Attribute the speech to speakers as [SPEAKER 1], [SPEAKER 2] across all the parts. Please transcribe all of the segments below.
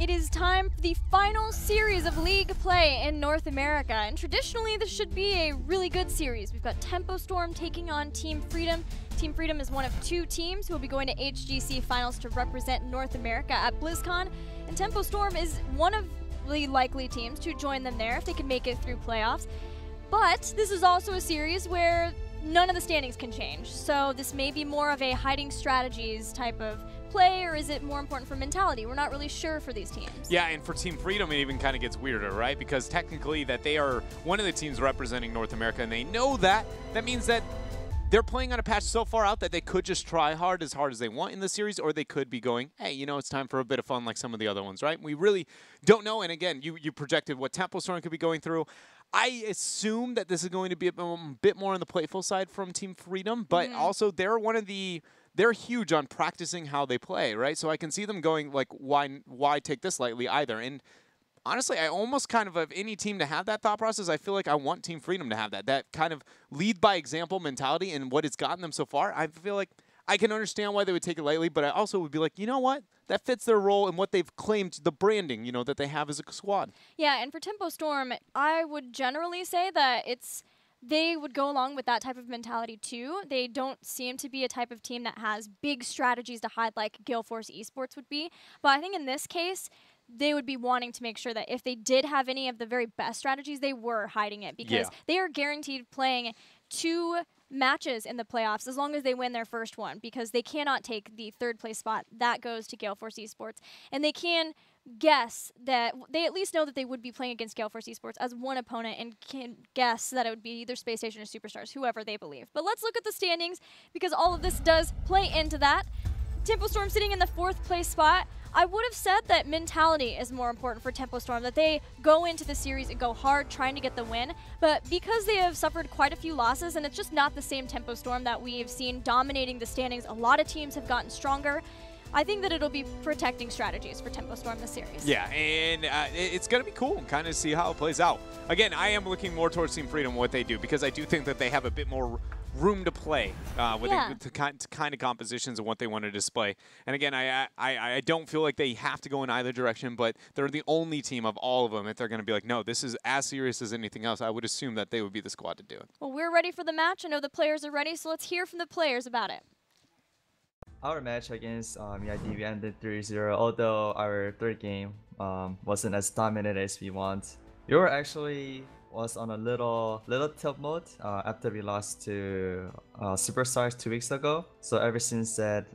[SPEAKER 1] it is time for the final series of league play in North America. And traditionally, this should be a really good series. We've got Tempo Storm taking on Team Freedom. Team Freedom is one of two teams who will be going to HGC finals to represent North America at BlizzCon. And Tempo Storm is one of the likely teams to join them there if they can make it through playoffs. But this is also a series where none of the standings can change. So this may be more of a hiding strategies type of play, or is it more important for mentality? We're not really sure for these teams.
[SPEAKER 2] Yeah, and for Team Freedom, it even kind of gets weirder, right? Because technically that they are one of the teams representing North America, and they know that. That means that they're playing on a patch so far out that they could just try hard as they want in the series, or they could be going, hey, you know, it's time for a bit of fun like some of the other ones, right? We really don't know. And again, you projected what Tempo Storm could be going through. I assume that this is going to be a bit more on the playful side from Team Freedom, but also they're huge on practicing how they play, right? So I can see them going like, why take this lightly either? And honestly, I almost kind of any team to have that thought process. I feel like I want Team Freedom to have that kind of lead by example mentality, and what it's gotten them so far. I feel like I can understand why they would take it lightly, but I also would be like, you know what? That fits their role and what they've claimed, the branding, you know, that they have as a squad.
[SPEAKER 1] Yeah, and for Tempo Storm, I would generally say that they would go along with that type of mentality too. They don't seem to be a type of team that has big strategies to hide like Gale Force Esports would be. But I think in this case, they would be wanting to make sure that if they did have any of the very best strategies, they were hiding it, because they are guaranteed playing 2 matches in the playoffs as long as they win their first one, because they cannot take the 3rd place spot. That goes to Gale Force Esports. And they can guess that they at least know that they would be playing against Gale Force Esports as one opponent, and can guess that it would be either Space Station or Superstars, whoever they believe. But let's look at the standings, because all of this does play into that. Tempo Storm sitting in the 4th place spot. I would have said that mentality is more important for Tempo Storm, that they go into the series and go hard trying to get the win. But because they have suffered quite a few losses, and it's just not the same Tempo Storm that we've seen dominating the standings, a lot of teams have gotten stronger. I think that it'll be protecting strategies for Tempo Storm this series.
[SPEAKER 2] Yeah, and it's going to be cool and kind of see how it plays out. Again, I am looking more towards Team Freedom, what they do, because I do think that they have a bit more room to play with the kind of compositions and what they want to display. And again, I don't feel like they have to go in either direction, but they're the only team of all of them if they're going to be like, no, this is as serious as anything else. I would assume that they would be the squad to do it.
[SPEAKER 1] Well, we're ready for the match. I know the players are ready, so let's hear from the players about it.
[SPEAKER 3] Our match against EID, we ended 3-0, although our 3rd game wasn't as dominant as we want. We were actually on a little tilt mode after we lost to Superstars 2 weeks ago. So ever since that,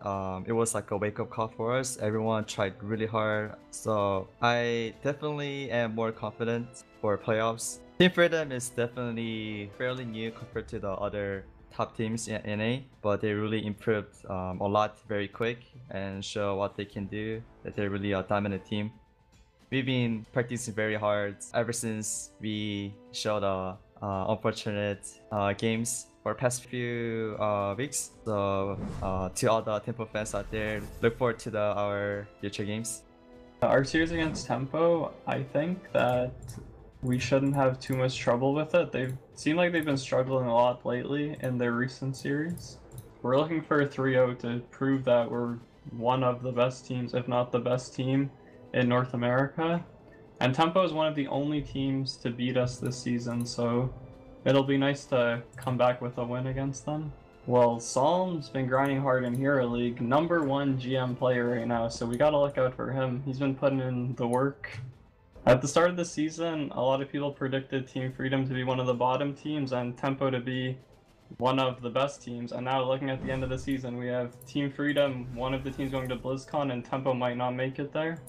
[SPEAKER 3] it was like a wake-up call for us. Everyone tried really hard. So I definitely am more confident for playoffs. Team Freedom is definitely fairly new compared to the other top teams in NA, but they really improved a lot very quick and show what they can do, that they're really a dominant team. We've been practicing very hard ever since we showed unfortunate games for the past few weeks. So to all the Tempo fans out there, look forward to our future games.
[SPEAKER 4] Our series against Tempo, I think that we shouldn't have too much trouble with it. They've seemed like they've been struggling a lot lately in their recent series. We're looking for a 3-0 to prove that we're one of the best teams, if not the best team in North America. And Tempo is one of the only teams to beat us this season, so it'll be nice to come back with a win against them. Well, Psalm's been grinding hard in Hero League, #1 GM player right now, so we gotta look out for him. He's been putting in the work. At the start of the season, a lot of people predicted Team Freedom to be one of the bottom teams and Tempo to be one of the best teams. And now looking at the end of the season, we have Team Freedom, one of the teams going to BlizzCon, and Tempo might not make it there.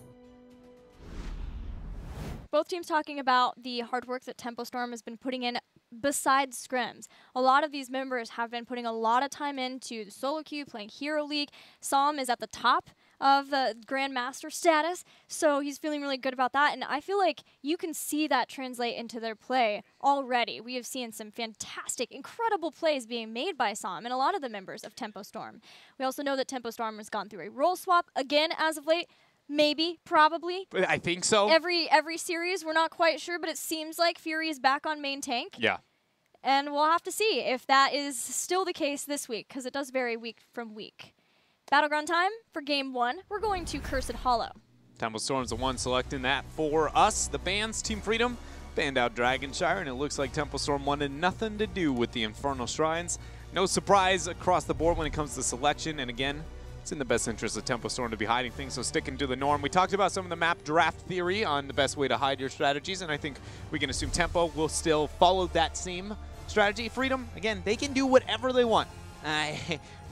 [SPEAKER 1] Both teams talking about the hard work that Tempo Storm has been putting in besides scrims. A lot of these members have been putting a lot of time into the solo queue, playing Hero League. Psalm is at the top of the Grandmaster status, so he's feeling really good about that, and I feel like you can see that translate into their play already. We have seen some fantastic, incredible plays being made by Psalm and a lot of the members of Tempo Storm. We also know that Tempo Storm has gone through a role swap again as of late. Maybe, probably.
[SPEAKER 2] I think so.
[SPEAKER 1] Every series, we're not quite sure, but it seems like Fury is back on main tank.
[SPEAKER 2] Yeah.
[SPEAKER 1] And we'll have to see if that is still the case this week, because it does vary week from week. Battleground time for Game 1. We're going to Cursed Hollow.
[SPEAKER 2] Temple Storm's the one selecting that for us. The bans, Team Freedom, banned out Dragonshire, and it looks like Temple Storm wanted nothing to do with the Infernal Shrines. No surprise across the board when it comes to selection, and again, it's in the best interest of Temple Storm to be hiding things, so sticking to the norm. We talked about some of the map draft theory on the best way to hide your strategies, and I think we can assume Tempo will still follow that same strategy. Freedom, again, they can do whatever they want.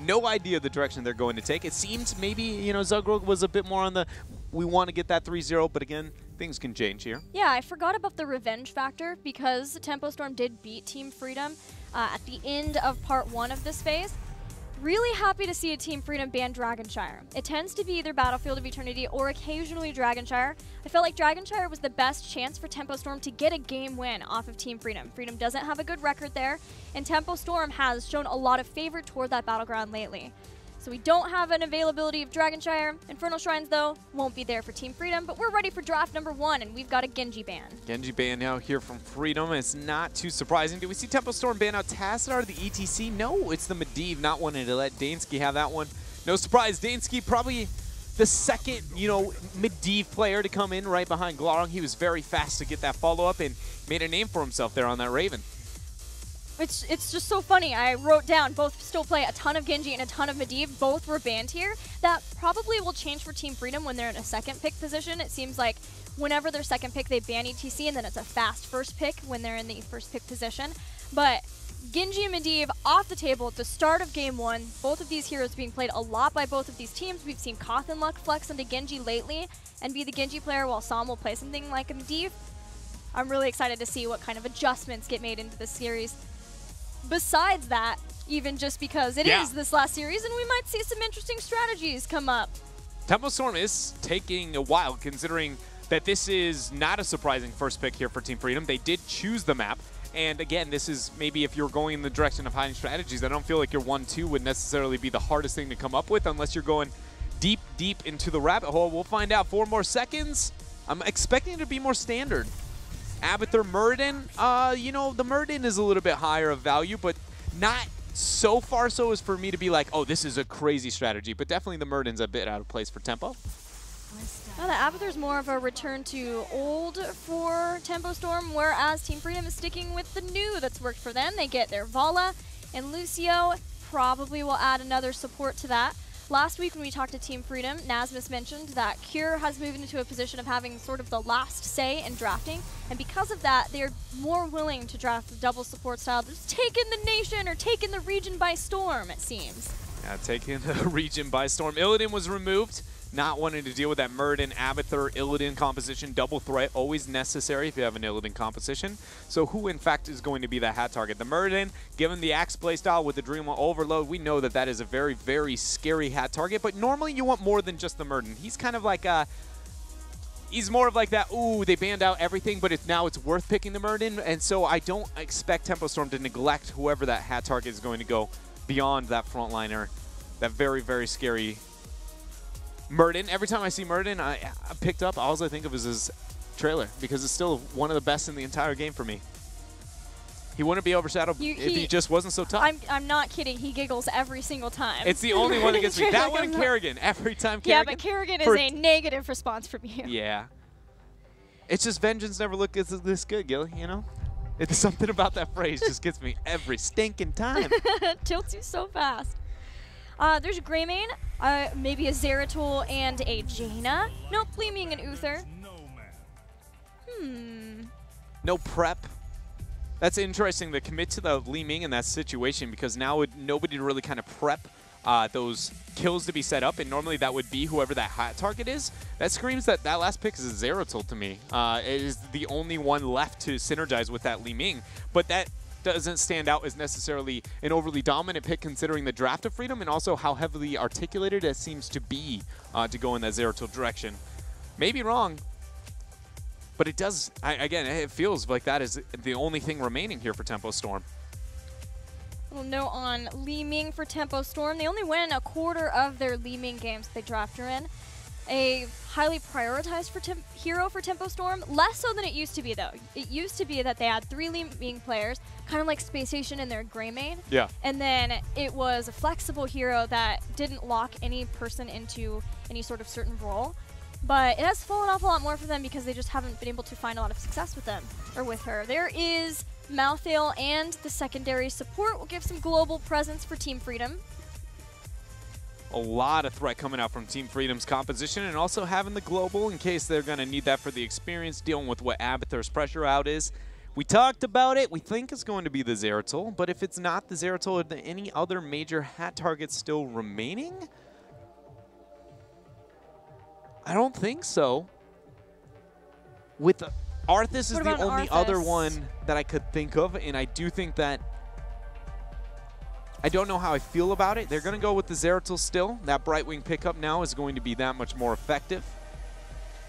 [SPEAKER 2] No idea the direction they're going to take. It seemed maybe, you know, Zugrog was a bit more on the, we want to get that 3-0, but again, things can change here.
[SPEAKER 1] Yeah, I forgot about the revenge factor because Tempo Storm did beat Team Freedom at the end of part 1 of this phase. Really happy to see a Team Freedom ban Dragonshire. It tends to be either Battlefield of Eternity or occasionally Dragonshire. I felt like Dragonshire was the best chance for Tempo Storm to get a game win off of Team Freedom. Freedom doesn't have a good record there, and Tempo Storm has shown a lot of favor toward that battleground lately. So we don't have an availability of Dragonshire. Infernal Shrines, though, won't be there for Team Freedom, but we're ready for draft number 1, and we've got a Genji ban.
[SPEAKER 2] Genji ban now here from Freedom. It's not too surprising. Do we see Temple Storm ban out Tassadar, the ETC? No, it's the Medivh not wanting to let Dansky have that one. No surprise, Dansky probably the second, you know, Medivh player to come in right behind Glarong. He was very fast to get that follow-up and made a name for himself there on that Raven.
[SPEAKER 1] It's just so funny. I wrote down both still play a ton of Genji and a ton of Medivh. Both were banned here. That probably will change for Team Freedom when they're in a second pick position. It seems like whenever they're second pick, they ban ETC, and then it's a fast first pick when they're in the first pick position. But Genji and Medivh off the table at the start of game 1. Both of these heroes being played a lot by both of these teams. We've seen Koth and Luck flex into Genji lately and be the Genji player while Sam will play something like a Medivh. I'm really excited to see what kind of adjustments get made into this series. Besides that, even just because it is this last series, and we might see some interesting strategies come up.
[SPEAKER 2] Temple Storm is taking a while, considering that this is not a surprising first pick here for Team Freedom. They did choose the map, and again, this is maybe if you're going in the direction of hiding strategies, I don't feel like your 1-2 would necessarily be the hardest thing to come up with unless you're going deep, deep into the rabbit hole. We'll find out. 4 more seconds. I'm expecting it to be more standard. Abathur Muradin, you know, the Muradin is a little bit higher of value, but not so far so as for me to be like, oh, this is a crazy strategy. But definitely the Muradin's a bit out of place for Tempo.
[SPEAKER 1] Well, the Abathur's more of a return to old for Tempo Storm, whereas Team Freedom is sticking with the new that's worked for them. They get their Vala, and Lucio probably will add another support to that. Last week when we talked to Team Freedom, Nasmus mentioned that Cure has moved into a position of having sort of the last say in drafting, and because of that, they're more willing to draft the double support style that's taken the nation or taken the region by storm, it seems.
[SPEAKER 2] Yeah, taking the region by storm. Illidan was removed, not wanting to deal with that Muradin, Abathur, Illidan composition. Double threat, always necessary if you have an Illidan composition. So who, in fact, is going to be that hat target? The Muradin, given the Axe playstyle with the Dream Overload, we know that that is a very, very scary hat target. But normally you want more than just the Muradin. He's kind of like a... He's more of like that, ooh, they banned out everything, but now it's worth picking the Muradin. And so I don't expect Tempo Storm to neglect whoever that hat target is going to go beyond that frontliner. That very, very scary Muradin. Every time I see Muradin, I picked up, all I think of is his trailer, because it's still one of the best in the entire game for me. He wouldn't be overshadowed if he just wasn't so tough.
[SPEAKER 1] I'm not kidding. He giggles every single time.
[SPEAKER 2] It's the only one that gets me. That one and Kerrigan. Every time Kerrigan.
[SPEAKER 1] Yeah, but Kerrigan is a negative response from you.
[SPEAKER 2] Yeah. It's just vengeance never looked this good, Gilly, you know? It's something about that phrase just gets me every stinking time.
[SPEAKER 1] Tilts you so fast. There's a Greymane, maybe a Zeratul and a Jaina. Nope, Gleaming and Uther.
[SPEAKER 2] No prep. That's interesting to commit to the Li Ming in that situation, because now nobody to really kind of prep those kills to be set up, and normally that would be whoever that hat target is. That screams that that last pick is a Zeratul to me. It is the only one left to synergize with that Li Ming, but that doesn't stand out as necessarily an overly dominant pick considering the draft of Freedom and also how heavily articulated it seems to be to go in that Zeratul direction. Maybe wrong, but it does, again, it feels like that is the only thing remaining here for Tempo Storm.
[SPEAKER 1] Little note on Li Ming for Tempo Storm. They only win a quarter of their Li Ming games they draft her in. A highly prioritized hero for Tempo Storm. Less so than it used to be, though. It used to be that they had 3 Li Ming players, kind of like Space Station in their Greymane.
[SPEAKER 2] Yeah.
[SPEAKER 1] And then it was a flexible hero that didn't lock any person into any sort of certain role. But it has fallen off a lot more for them because they just haven't been able to find a lot of success with them, or with her. There is Malthael, and the secondary support will give some global presence for Team Freedom.
[SPEAKER 2] A lot of threat coming out from Team Freedom's composition, and also having the global in case they're going to need that for the experience, dealing with what Abathur's pressure out is. We talked about it. We think it's going to be the Zeratul, but if it's not the Zeratul, are there any other major hat targets still remaining? I don't think so. With Arthas is the only other one that I could think of, and I do think that I don't know how I feel about it. They're going to go with the Zeratul still. That Brightwing pickup now is going to be that much more effective.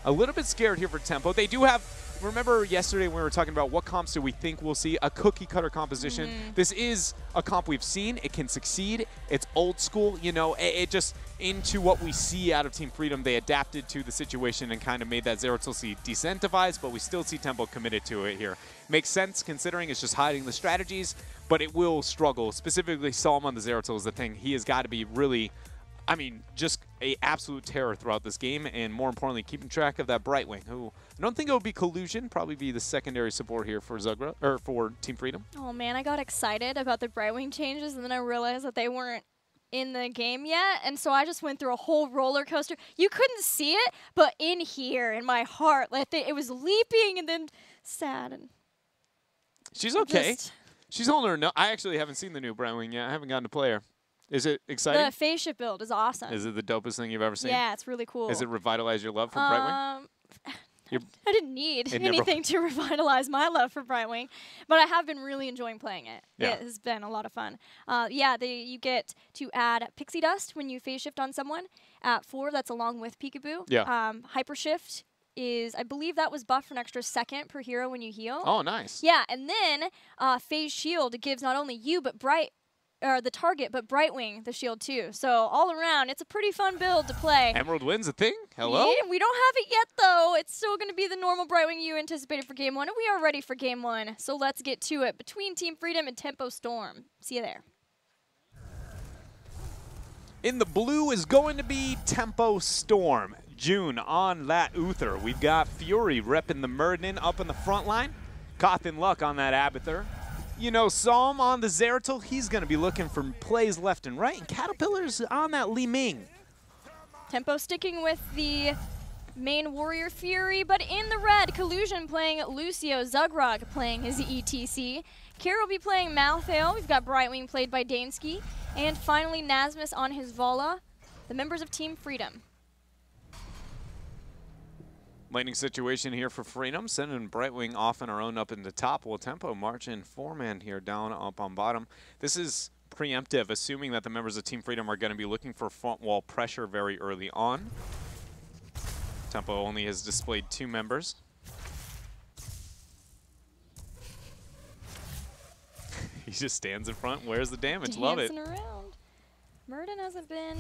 [SPEAKER 2] A little bit scared here for Tempo. They do have, remember yesterday when we were talking about what comps do we think we'll see? A cookie cutter composition. This is a comp we've seen. It can succeed. It's old school. You know, it just into what we see out of Team Freedom. They adapted to the situation and kind of made that Zeratul see decentivized, but we still see Tempo committed to it here. Makes sense considering it's just hiding the strategies, but it will struggle. Specifically, Psalm on the Zeratul is the thing. He has got to be really, I mean, just a absolute terror throughout this game, and more importantly, keeping track of that Brightwing, who I don't think it would be Collusion, probably be the secondary support here for Zugra, or for Team Freedom. Oh
[SPEAKER 1] man, I got excited about the Brightwing changes, and then I realized that they weren't in the game yet, and so I just went through a whole roller coaster. You couldn't see it, but in here, in my heart, like it was leaping and then sad. And
[SPEAKER 2] she's okay. She's holding her no. I actually haven't seen the new Brightwing yet. I haven't gotten to play her. Is it exciting?
[SPEAKER 1] The face ship build is awesome.
[SPEAKER 2] Is it the dopest thing you've ever seen?
[SPEAKER 1] Yeah, it's really cool.
[SPEAKER 2] Does it revitalize your love for Brightwing?
[SPEAKER 1] I didn't need anything to revitalize my love for Brightwing, but I have been really enjoying playing it. Yeah. It has been a lot of fun. Yeah, you get to add Pixie Dust when you phase shift on someone at 4. That's along with Peekaboo. Yeah. Hyper Shift is, I believe that was buffed for an extra second per hero when you heal.
[SPEAKER 2] Oh, nice.
[SPEAKER 1] Yeah, and then Phase Shield gives not only you, but the target, but Brightwing the shield too. So all around, it's a pretty fun build to play.
[SPEAKER 2] Emerald Wind's a thing? Hello?
[SPEAKER 1] Yeah, we don't have it yet though. It's still going to be the normal Brightwing you anticipated for Game 1, and we are ready for Game 1. So let's get to it between Team Freedom and Tempo Storm. See you there.
[SPEAKER 2] In the blue is going to be Tempo Storm. June on that Uther. We've got Fury repping the Murden up in the front line. Cothin Luck on that Abathur. You know, Psalm on the Zeratul, he's going to be looking for plays left and right. And Caterpillar's on that Li Ming.
[SPEAKER 1] Tempo sticking with the main Warrior Fury, but in the red, Collusion playing Lucio, Zugrog playing his ETC. Kira will be playing Malthael. We've got Brightwing played by Dansky. And finally, Nasmus on his Vala, the members of Team Freedom.
[SPEAKER 2] Lightning situation here for Freedom, sending Brightwing off on our own up in the top. Will Tempo march in 4-man here down up on bottom. This is preemptive, assuming that the members of Team Freedom are going to be looking for front wall pressure very early on. Tempo only has displayed 2 members. He just stands in front, wears the damage. Love it.
[SPEAKER 1] Dancing around. Murden hasn't been.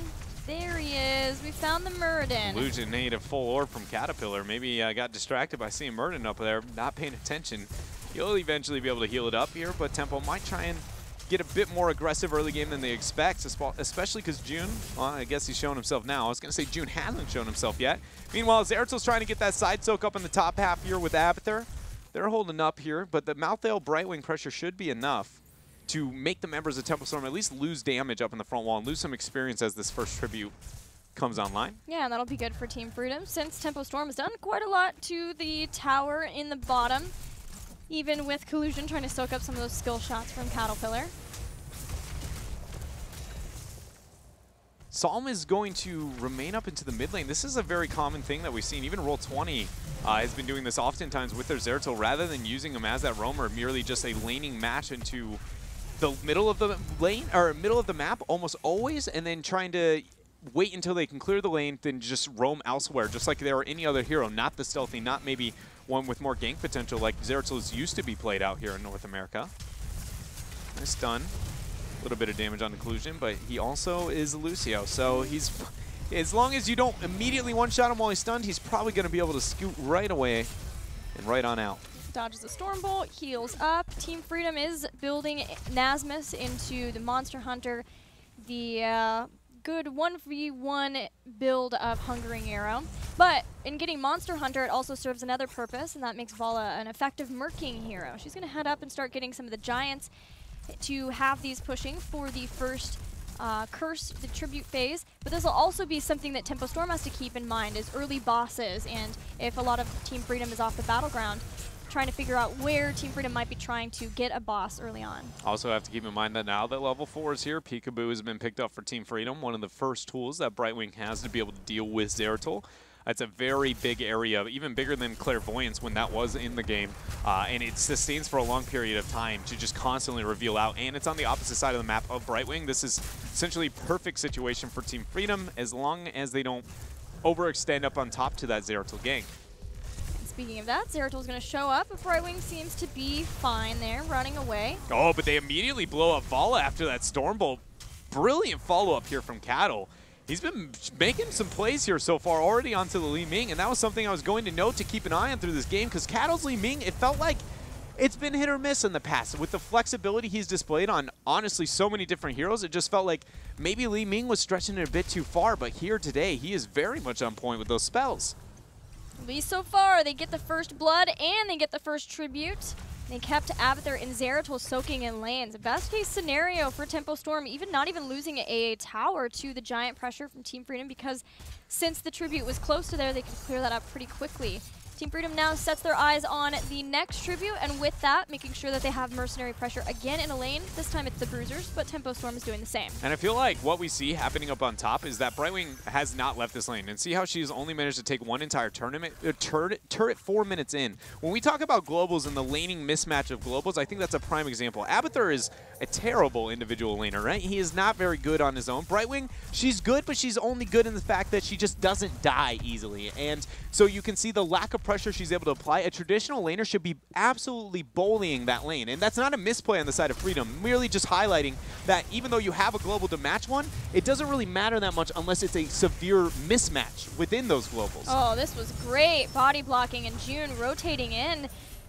[SPEAKER 1] There he is. We found the Murden.
[SPEAKER 2] Illusion need a full orb from Caterpillar. Maybe I got distracted by seeing Murden up there, not paying attention. He'll eventually be able to heal it up here, but Tempo might try and get a bit more aggressive early game than they expect, especially because June, well, I guess he's shown himself now. I was going to say June hasn't shown himself yet. Meanwhile, Zeratul's trying to get that side soak up in the top half here with Abathur. They're holding up here, but the Malthael Brightwing pressure should be enough to make the members of Tempo Storm at least lose damage up in the front wall and lose some experience as this first tribute comes online.
[SPEAKER 1] Yeah, and that'll be good for Team Freedom since Tempo Storm has done quite a lot to the tower in the bottom, even with Collusion trying to soak up some of those skill shots from Caterpillar.
[SPEAKER 2] Psalm is going to remain up into the mid lane. This is a very common thing that we've seen. Even Roll20 has been doing this oftentimes with their Zeratul, rather than using him as that roamer, merely just a laning match into the middle of the lane, or middle of the map almost always, and then trying to wait until they can clear the lane, then just roam elsewhere, just like they are any other hero, not the stealthy, not maybe one with more gank potential like Zeratul's used to be played out here in North America. Nice stun. A little bit of damage on the Collusion, but he also is Lucio, so he's, as long as you don't immediately one-shot him while he's stunned, he's probably going to be able to scoot right away and right on out.
[SPEAKER 1] Dodges the Stormbolt, heals up. Team Freedom is building Nasmus into the Monster Hunter, the good 1v1 build of Hungering Arrow. But in getting Monster Hunter, it also serves another purpose, and that makes Vala an effective murking hero. She's going to head up and start getting some of the Giants to have these pushing for the first curse, the tribute phase. But this will also be something that Tempo Storm has to keep in mind is early bosses, and if a lot of Team Freedom is off the battleground, trying to figure out where Team Freedom might be trying to get a boss early on.
[SPEAKER 2] Also have to keep in mind that now that level 4 is here, Peekaboo has been picked up for Team Freedom, one of the first tools that Brightwing has to be able to deal with Zeratul. That's a very big area, even bigger than Clairvoyance when that was in the game. And it sustains for a long period of time to just constantly reveal out. And it's on the opposite side of the map of Brightwing. This is essentially perfect situation for Team Freedom as long as they don't overextend up on top to that Zeratul gank.
[SPEAKER 1] Speaking of that, Zeratul's going to show up, but Brightwing seems to be fine there, running away.
[SPEAKER 2] Oh, but they immediately blow up Vala after that Stormbolt. Brilliant follow-up here from Cattle. He's been making some plays here so far already onto the Li Ming, and that was something I was going to note to keep an eye on through this game, because Cattle's Li Ming, it felt like it's been hit or miss in the past. With the flexibility he's displayed on, honestly, so many different heroes, it just felt like maybe Li Ming was stretching it a bit too far, but here today, he is very much on point with those spells.
[SPEAKER 1] At least so far, they get the first blood and they get the first tribute. They kept Abathur and Zeratul soaking in lanes. Best case scenario for Tempo Storm, not even losing an AA tower to the giant pressure from Team Freedom, because since the tribute was close to there, they can clear that up pretty quickly. Team Freedom now sets their eyes on the next tribute, and with that, making sure that they have mercenary pressure again in a lane. This time it's the Bruisers, but Tempo Storm is doing the same.
[SPEAKER 2] And I feel like what we see happening up on top is that Brightwing has not left this lane. And see how she's only managed to take one entire tournament, turret 4 minutes in. When we talk about globals and the laning mismatch of globals, I think that's a prime example. Abathur is a terrible individual laner, right? He is not very good on his own. Brightwing, she's good, but she's only good in the fact that she just doesn't die easily. And so you can see the lack of pressure she's able to apply. A traditional laner should be absolutely bullying that lane. And that's not a misplay on the side of Freedom, merely just highlighting that even though you have a global to match one, it doesn't really matter that much unless it's a severe mismatch within those globals.
[SPEAKER 1] Oh, this was great. Body blocking, and June rotating in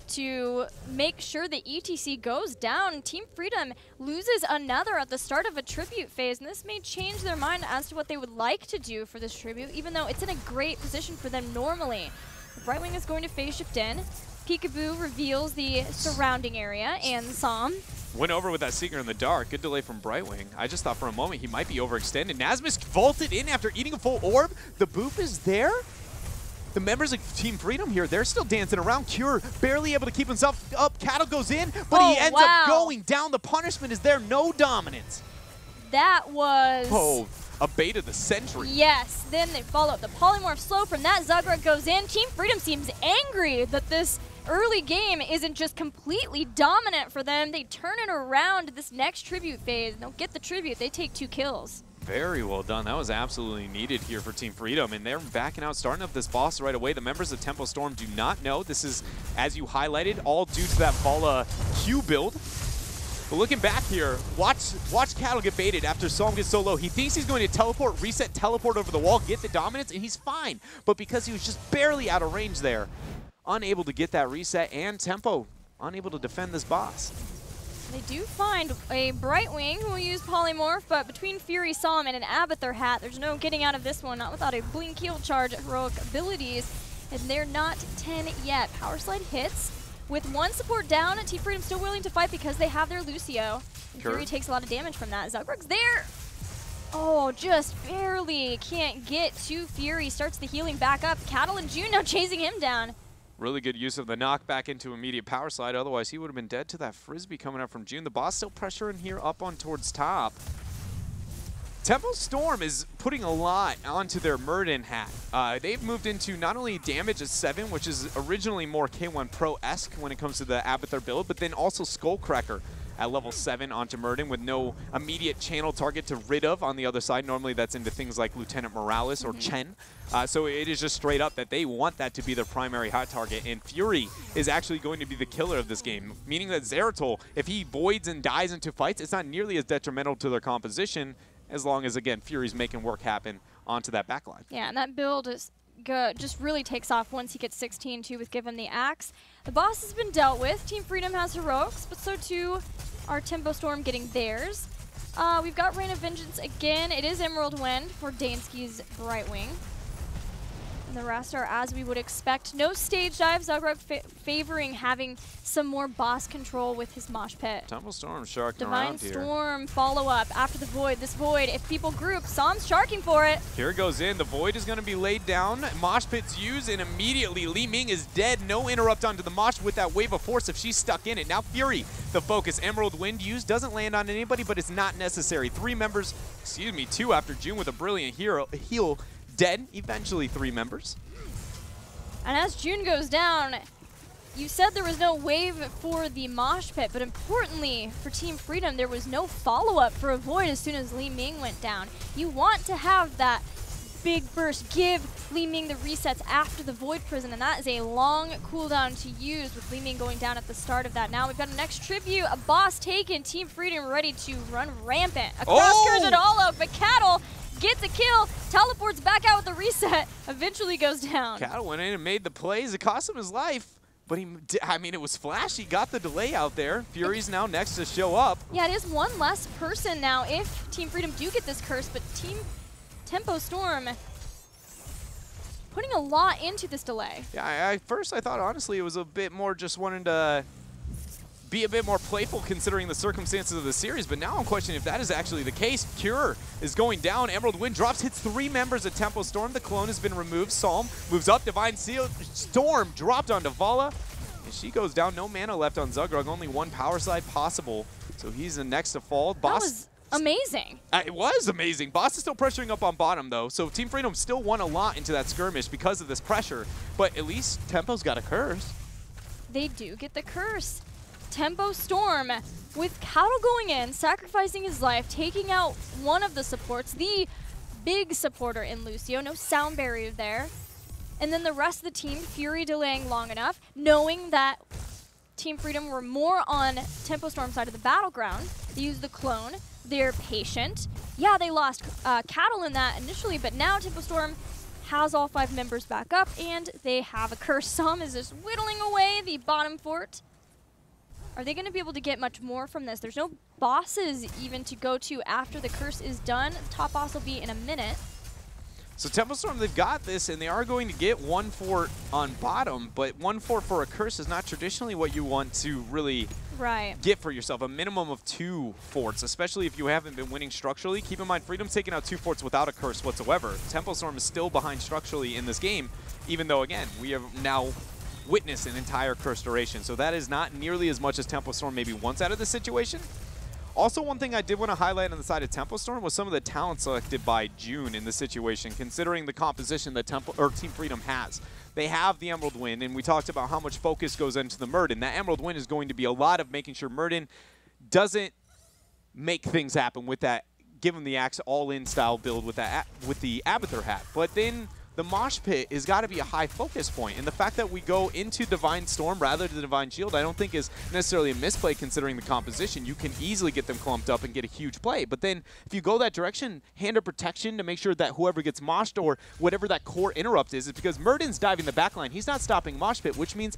[SPEAKER 1] to make sure the ETC goes down. Team Freedom loses another at the start of a tribute phase, and this may change their mind as to what they would like to do for this tribute, even though it's in a great position for them normally. Brightwing is going to phase shift in. Peekaboo reveals the surrounding area, and Som
[SPEAKER 2] went over with that Seeker in the dark. Good delay from Brightwing. I just thought for a moment he might be overextended. Nazmus vaulted in after eating a full orb. The boop is there. The members of Team Freedom here, they're still dancing around. Cure barely able to keep himself up. Cattle goes in, but he ends up going down. The punishment is there. No dominance.
[SPEAKER 1] That was...
[SPEAKER 2] a bait of the century.
[SPEAKER 1] Yes. Then they follow up the polymorph slow from that. Zagreb goes in. Team Freedom seems angry that this early game isn't just completely dominant for them. They turn it around this next tribute phase. They'll get the tribute. They take 2 kills.
[SPEAKER 2] Very well done. That was absolutely needed here for Team Freedom, and they're backing out, starting up this boss right away. The members of Tempo Storm do not know. This is, as you highlighted, all due to that Vala Q build. But looking back here, watch Cattle get baited after Psalm gets so low. He thinks he's going to teleport, reset, teleport over the wall, get the dominance, and he's fine. But because he was just barely out of range there, unable to get that reset, and Tempo unable to defend this boss.
[SPEAKER 1] They do find a Brightwing who will use Polymorph, but between Fury Psalm and an Abathur hat, there's no getting out of this one, not without a Blink Heal Charge heroic abilities, and they're not 10 yet. Power Slide hits. With 1 support down, Team Freedom still willing to fight because they have their Lucio. And Fury takes a lot of damage from that. Zugbrug's there! Oh, just barely can't get to Fury. Starts the healing back up. Cattle and June now chasing him down.
[SPEAKER 2] Really good use of the knockback into immediate power slide. Otherwise, he would have been dead to that Frisbee coming up from June. The boss still pressuring here up on towards top. Tempo Storm is putting a lot onto their Murden hat. They've moved into not only damage at 7, which is originally more K1 Pro-esque when it comes to the Abathur build, but then also Skullcracker at level 7 onto Murden with no immediate channel target to rid of on the other side. Normally that's into things like Lieutenant Morales or Chen. So it is just straight up that they want that to be their primary hot target, and Fury is actually going to be the killer of this game, meaning that Zeratul, if he voids and dies into fights, it's not nearly as detrimental to their composition as long as, again, Fury's making work happen onto that backline.
[SPEAKER 1] Yeah, and that build is good, just really takes off once he gets 16 too with Given the Axe. The boss has been dealt with. Team Freedom has heroics, but so too are Tempo Storm getting theirs. We've got Rain of Vengeance again. It is Emerald Wind for Dansky's Brightwing. And the rest are as we would expect. No stage dive. Zugrug favoring having some more boss control with his mosh pit.
[SPEAKER 2] Tempo Storm sharking
[SPEAKER 1] Divine
[SPEAKER 2] around here.
[SPEAKER 1] Storm follow up after the Void. This Void, if people group, Psalm's sharking for it.
[SPEAKER 2] Here it goes in. The Void is going to be laid down. Mosh pit's used, and immediately Li Ming is dead. No interrupt onto the Mosh with that wave of force if she's stuck in it. Now Fury, the focus. Emerald Wind used. Doesn't land on anybody, but it's not necessary. 3 members, excuse me, 2 after June with a brilliant heal. Dead. Eventually 3 members.
[SPEAKER 1] And as June goes down, you said there was no wave for the mosh pit, but importantly for Team Freedom, there was no follow-up for a Void as soon as Li Ming went down. You want to have that big burst, give Li Ming the resets after the Void Prison, and that is a long cooldown to use with Li Ming going down at the start of that. Now we've got a next tribute, a boss taken, Team Freedom ready to run rampant. Across curves it all out, but Cattle gets a kill, teleports back out with the reset, eventually goes down.
[SPEAKER 2] Cattle went in and made the plays. It cost him his life, but I mean, it was flashy. Got the delay out there. Fury's now next to show up.
[SPEAKER 1] Yeah, it is one less person now if Team Freedom do get this curse, but Team Tempo Storm putting a lot into this delay.
[SPEAKER 2] Yeah, first I thought, honestly, it was a bit more just wanting to be a bit more playful considering the circumstances of the series, but now I'm questioning if that is actually the case. Cure is going down. Emerald Wind drops, hits 3 members of Tempo Storm. The clone has been removed. Psalm moves up. Divine Storm dropped onto Vala, and she goes down. No mana left on Zugrug. Only 1 power slide possible, so he's the next to fall.
[SPEAKER 1] That was amazing.
[SPEAKER 2] It was amazing. Boss is still pressuring up on bottom, though, so Team Freedom still won a lot into that skirmish because of this pressure, but at least Tempo's got a curse.
[SPEAKER 1] They do get the curse. Tempo Storm with Cattle going in, sacrificing his life, taking out one of the supports, the big supporter in Lucio. No sound barrier there. And then the rest of the team, Fury delaying long enough, knowing that Team Freedom were more on Tempo Storm's side of the battleground. They used the clone. They're patient. Yeah, they lost Cattle in that initially, but now Tempo Storm has all 5 members back up, and they have a curse. Some is just whittling away the bottom fort. Are they going to be able to get much more from this? There's no bosses even to go to after the curse is done. The top boss will be in a minute.
[SPEAKER 2] So Tempo Storm, they've got this, and they are going to get 1 fort on bottom, but 1 fort for a curse is not traditionally what you want to really get for yourself. A minimum of 2 forts, especially if you haven't been winning structurally. Keep in mind, Freedom's taking out 2 forts without a curse whatsoever. Tempo Storm is still behind structurally in this game, even though, again, we have now witness an entire curse duration. So that is not nearly as much as Tempo Storm maybe wants out of this situation. Also, one thing I did want to highlight on the side of Tempo Storm was some of the talent selected by June in this situation, considering the composition that Team Freedom has. They have the Emerald Wind, and we talked about how much focus goes into the Murden. That Emerald Wind is going to be a lot of making sure Murden doesn't make things happen with that, give him the Axe all-in style build with that with the Abathur hat. But then the Mosh Pit has got to be a high focus point, and the fact that we go into Divine Storm rather than Divine Shield I don't think is necessarily a misplay considering the composition. You can easily get them clumped up and get a huge play, but then if you go that direction, hand of protection to make sure that whoever gets moshed or whatever that core interrupt is because Murden's diving the backline. He's not stopping Mosh Pit, which means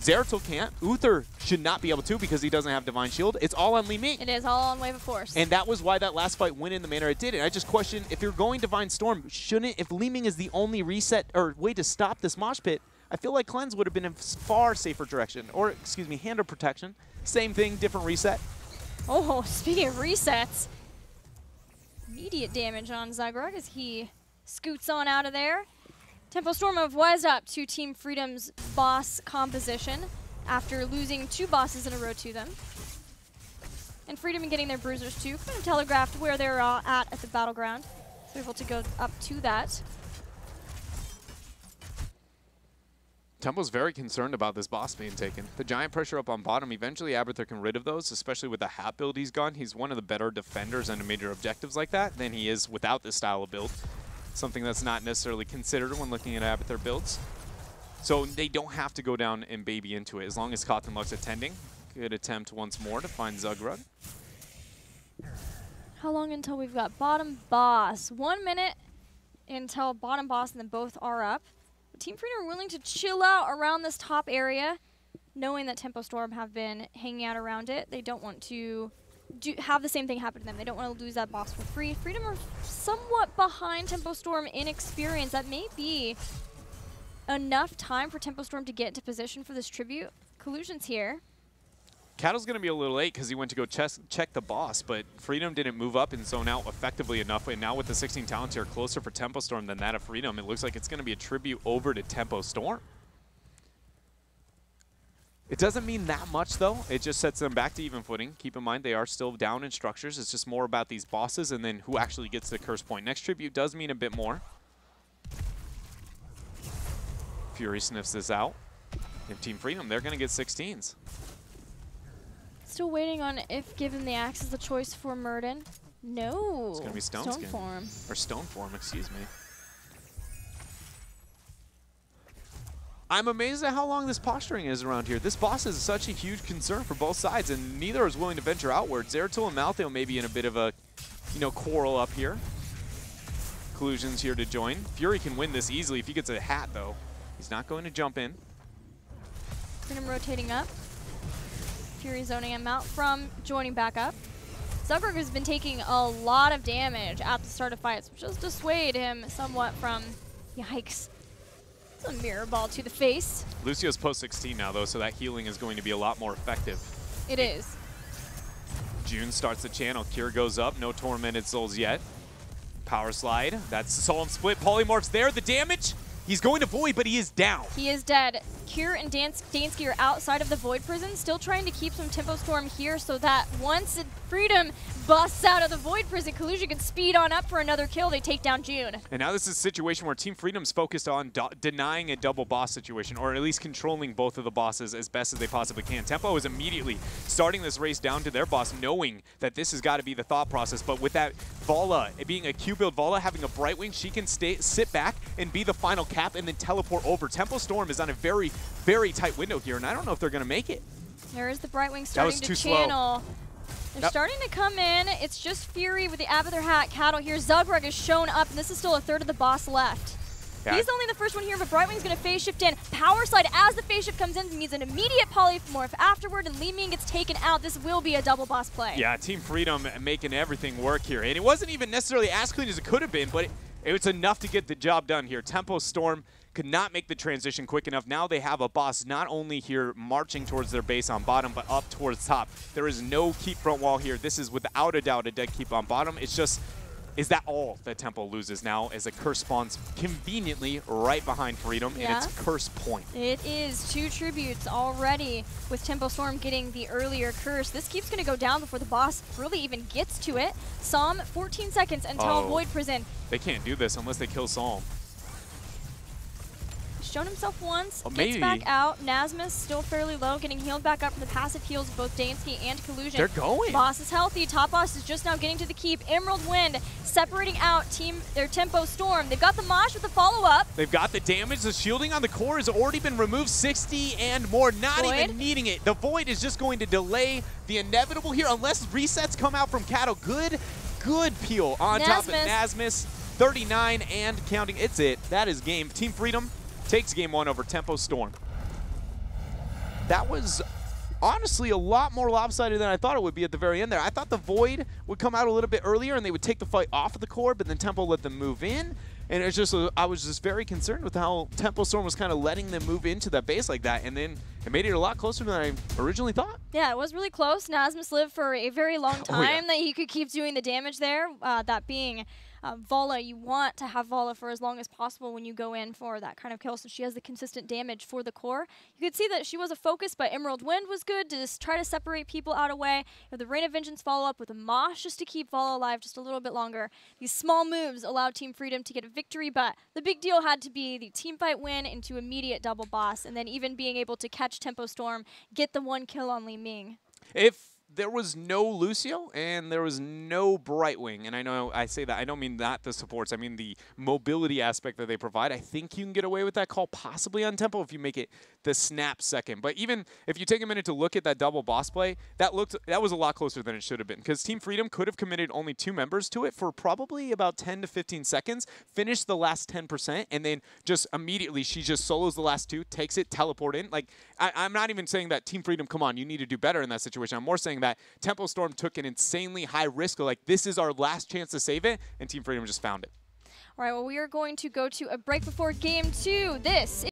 [SPEAKER 2] Zeratul can't. Uther should not be able to because he doesn't have Divine Shield. It's all on Li Ming.
[SPEAKER 1] It is all on Wave of Force.
[SPEAKER 2] And that was why that last fight went in the manner it did. And I just question, if you're going Divine Storm, shouldn't, if Li Ming is the only reset or way to stop this Mosh Pit, I feel like Cleanse would have been a far safer direction. Or, excuse me, Hand of Protection. Same thing, different reset.
[SPEAKER 1] Oh, speaking of resets, immediate damage on Zugrug as he scoots on out of there. Tempo Storm have wised up to Team Freedom's boss composition after losing 2 bosses in a row to them. And Freedom getting their bruisers too, kind of telegraphed where they're at the battleground. So able to go up to that.
[SPEAKER 2] Tempo's very concerned about this boss being taken. The giant pressure up on bottom, eventually Abathur can rid of those, especially with the hat build he's gone. He's one of the better defenders and major objectives like that than he is without this style of build. Something that's not necessarily considered when looking at Abathur builds. So they don't have to go down and baby into it as long as Cotton Luck's attending. Good attempt once more to find Zugrug.
[SPEAKER 1] How long until we've got bottom boss? 1 minute until bottom boss and then both are up. Team Freedom are willing to chill out around this top area, knowing that Tempo Storm have been hanging out around it. They don't want to have the same thing happen to them. They don't want to lose that boss for free. Freedom are somewhat behind Tempo Storm in experience. That may be enough time for Tempo Storm to get into position for this tribute. Collusion's here.
[SPEAKER 2] Cattle's going to be a little late because he went to go check the boss, but Freedom didn't move up and zone out effectively enough. And now with the 16 talents here closer for Tempo Storm than that of Freedom, it looks like it's going to be a tribute over to Tempo Storm. It doesn't mean that much, though. It just sets them back to even footing. Keep in mind, they are still down in structures. It's just more about these bosses and then who actually gets the curse point. Next tribute does mean a bit more. Fury sniffs this out. And Team Freedom, they're going to get 16s.
[SPEAKER 1] Still waiting on if given the axe is the choice for Murden. No.
[SPEAKER 2] It's going to be Stone
[SPEAKER 1] Form.
[SPEAKER 2] Or Stone Form, excuse me. I'm amazed at how long this posturing is around here. This boss is such a huge concern for both sides, and neither is willing to venture outwards. Zeratul and Maltheo may be in a bit of a, quarrel up here. Collusion's here to join. Fury can win this easily if he gets a hat, though. He's not going to jump in.
[SPEAKER 1] Freedom rotating up. Fury zoning him out from joining back up. Zugrug has been taking a lot of damage at the start of fights, which has dissuaded him somewhat from, yikes. It's a mirror ball to the face.
[SPEAKER 2] Lucio's post 16 now, though, so that healing is going to be a lot more effective.
[SPEAKER 1] It is.
[SPEAKER 2] June starts the channel. Cure goes up. No Tormented Souls yet. Power Slide. That's the Solemn Split. Polymorph's there. The damage. He's going to Void, but he is down.
[SPEAKER 1] He is dead. Cure and Dansky are outside of the Void Prison, still trying to keep some Tempo Storm here so that once Freedom busts out of the Void Prison, Collusion can speed on up for another kill. They take down June.
[SPEAKER 2] And now this is a situation where Team Freedom's focused on denying a double boss situation, or at least controlling both of the bosses as best as they possibly can. Tempo is immediately starting this race down to their boss, knowing that this has got to be the thought process. But with that Vala, it being a Q-build Vala, having a Brightwing, she can sit back and be the final cap and then teleport over. Tempo Storm is on a very, very tight window here, and I don't know if they're going to make it.
[SPEAKER 1] There is the Brightwing starting to channel. They're starting to come in. It's just Fury with the Abathur hat. Cattle here. Zugrug has shown up, and this is still a third of the boss left. Yeah. He's only the first one here, but Brightwing's going to phase shift in. Power Slide as the phase shift comes in means an immediate polymorph afterward, and Li Ming gets taken out. This will be a double boss play. Yeah,
[SPEAKER 2] Team Freedom making everything work here. And it wasn't even necessarily as clean as it could have been, but it was enough to get the job done here. Tempo Storm could not make the transition quick enough. Now they have a boss not only here marching towards their base on bottom, but up towards top. There is no keep front wall here. This is without a doubt a dead keep on bottom. It's just, is that all that Tempo loses now as a curse spawns conveniently right behind Freedom, and it's curse point.
[SPEAKER 1] It is 2 tributes already with Tempo Storm getting the earlier curse. This keep's going to go down before the boss really even gets to it. Psalm, 14 seconds until Void Prison.
[SPEAKER 2] They can't do this unless they kill Psalm.
[SPEAKER 1] Shown himself once, gets back out. Nasmus still fairly low, getting healed back up from the passive heals of both Dansky and Collusion.
[SPEAKER 2] They're going.
[SPEAKER 1] Boss is healthy. Top boss is just now getting to the keep. Emerald Wind separating out their Tempo Storm. They've got the Mosh with the follow-up.
[SPEAKER 2] They've got the damage. The shielding on the core has already been removed. 60 and more, not even needing it. The Void is just going to delay the inevitable here unless resets come out from Cattle. Good peel on top of Nasmus. 39 and counting. It's it. That is game. Team Freedom takes game 1 over Tempo Storm. That was honestly a lot more lopsided than I thought it would be at the very end there. I thought the Void would come out a little bit earlier and they would take the fight off of the core, but then Tempo let them move in. And it's just, I was just very concerned with how Tempo Storm was kind of letting them move into that base like that. And then it made it a lot closer than I originally thought.
[SPEAKER 1] Yeah, it was really close. Nasmus lived for a very long time that he could keep doing the damage there, that being Vala. You want to have Vala for as long as possible when you go in for that kind of kill, so she has the consistent damage for the core. You could see that she was a focus, but Emerald Wind was good to just try to separate people out of way. You have the Rain of Vengeance follow-up with a Mosh just to keep Vala alive just a little bit longer. These small moves allowed Team Freedom to get a victory, but the big deal had to be the teamfight win into immediate double boss, and then even being able to catch Tempo Storm, get the 1 kill on Li Ming.
[SPEAKER 2] If there was no Lucio and there was no Brightwing, and I know I say that, I don't mean that the supports, I mean the mobility aspect that they provide. I think you can get away with that call possibly on Tempo if you make it the snap second. But even if you take a minute to look at that double boss play, that was a lot closer than it should have been, because Team Freedom could have committed only 2 members to it for probably about 10 to 15 seconds, finished the last 10%, and then just immediately she just solos the last 2, takes it, teleport in. Like, I'm not even saying that Team Freedom, come on, you need to do better in that situation. I'm more saying that Tempo Storm took an insanely high risk, like this is our last chance to save it, and Team Freedom just found it.
[SPEAKER 1] All right, well, we are going to go to a break before game 2. This